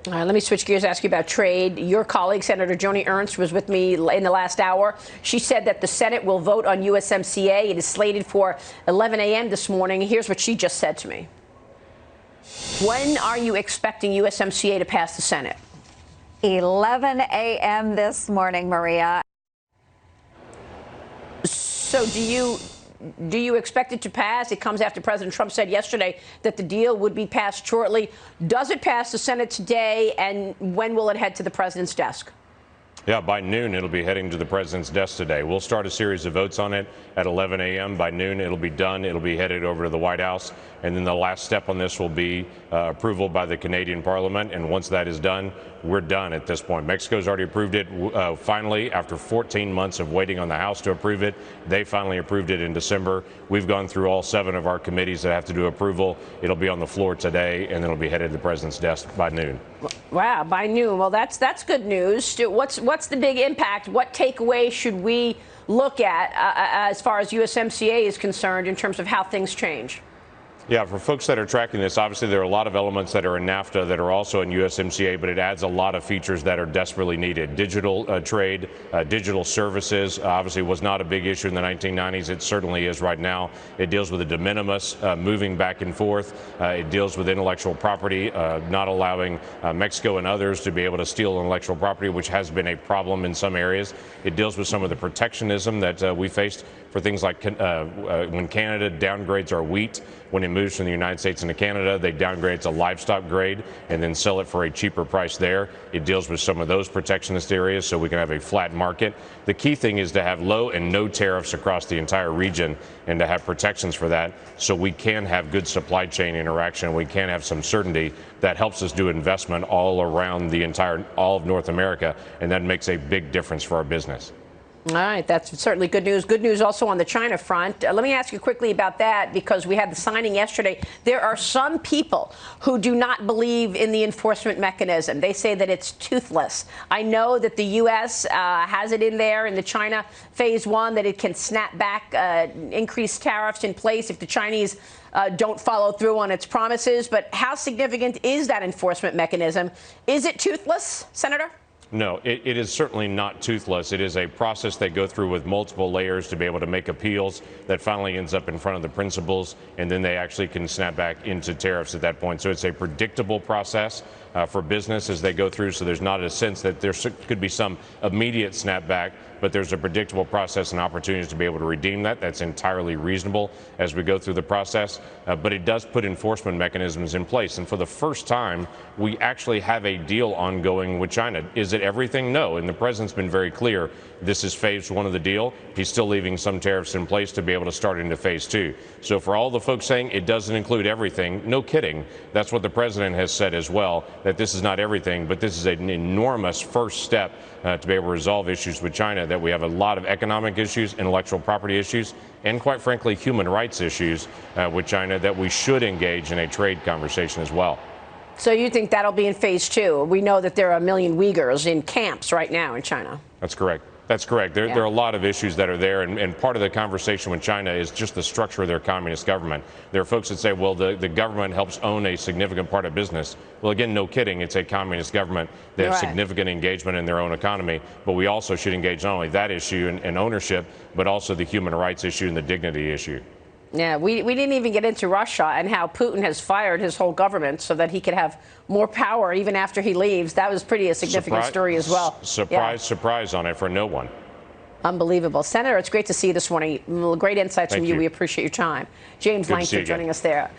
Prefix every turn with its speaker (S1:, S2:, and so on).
S1: Let me switch gears, ask you about trade. Your colleague, Senator Joni Ernst, was with me in the last hour. She said that the Senate will vote on USMCA. It is slated for 11 a.m. this morning. Here's what she just said to me. When are you expecting USMCA to pass the Senate?
S2: 11 a.m. this morning, Maria.
S1: So do you expect it to pass? It comes after President Trump said yesterday that the deal would be passed shortly. Does it pass the Senate today, and when will it head to the president's desk?
S3: Yeah, by noon, it'll be heading to the president's desk today. We'll start a series of votes on it at 11 a.m. By noon, it'll be done. It'll be headed over to the White House. And then the last step on this will be approval by the Canadian Parliament. And once that is done, we're done at this point. Mexico's already approved it. Finally, after 14 months of waiting on the House to approve it, they finally approved it in December. We've gone through all 7 of our committees that have to do approval. It'll be on the floor today, and then it'll be headed to the president's desk by noon.
S1: Wow, by noon. Well, that's good news. What's the big impact? What takeaway should we look at as far as USMCA is concerned in terms of how things change?
S3: Yeah, for folks that are tracking this, obviously there are a lot of elements that are in NAFTA that are also in USMCA, but it adds a lot of features that are desperately needed. Digital trade, digital services, obviously was not a big issue in the 1990s. It certainly is right now. It deals with the de minimis moving back and forth. It deals with intellectual property, not allowing Mexico and others to be able to steal intellectual property, which has been a problem in some areas. It deals with some of the protectionism that we faced for things like when Canada downgrades our wheat. When it moves from the United States into Canada, they downgrade it to livestock grade and then sell it for a cheaper price there. It deals with some of those protectionist areas so we can have a flat market. The key thing is to have low and no tariffs across the entire region and to have protections for that so we can have good supply chain interaction. We can have some certainty that helps us do investment all around all of North America, and that makes a big difference for our business.
S1: All right, that's certainly good news. Good news also on the China front. Let me ask you quickly about that, because we had the signing yesterday. There are some people who do not believe in the enforcement mechanism. They say that it's toothless. I know that the U.S. Has it in there in the China phase 1 that it can snap back increased tariffs in place if the Chinese don't follow through on its promises. But how significant is that enforcement mechanism? Is it toothless, Senator?
S3: No, it is certainly not toothless. It is a process they go through with multiple layers to be able to make appeals that finally ends up in front of the principals, and then they actually can snap back into tariffs at that point. So it's a predictable process for business as they go through. So there's not a sense that there could be some immediate snapback, but there's a predictable process and opportunities to be able to redeem that. That's entirely reasonable as we go through the process. But it does put enforcement mechanisms in place. And for the first time, we actually have a deal ongoing with China. Is it everything? No. And the president's been very clear. This is phase 1 of the deal. He's still leaving some tariffs in place to be able to start into phase 2. So for all the folks saying it doesn't include everything, no kidding. That's what the president has said as well, that this is not everything, but this is an enormous first step to be able to resolve issues with China, that we have a lot of economic issues, intellectual property issues, and quite frankly, human rights issues with China that we should engage in a trade conversation as well.
S1: So you think that'll be in phase 2? We know that there are 1 million Uyghurs in camps right now in China.
S3: That's correct. That's correct. There are a lot of issues that are there, and part of the conversation with China is just the structure of their communist government. There are folks that say, well, the government helps own a significant part of business. Well, again, no kidding. It's a communist government. They have significant engagement in their own economy, but we also should engage not only that issue and ownership, but also the human rights issue and the dignity issue.
S1: Yeah, we didn't even get into Russia and how Putin has fired his whole government so that he could have more power even after he leaves. That was pretty a significant story as well.
S3: Surprise on it for no one.
S1: Unbelievable. Senator, it's great to see you this morning. Great insights from you. We appreciate your time. James Lankford joining us there.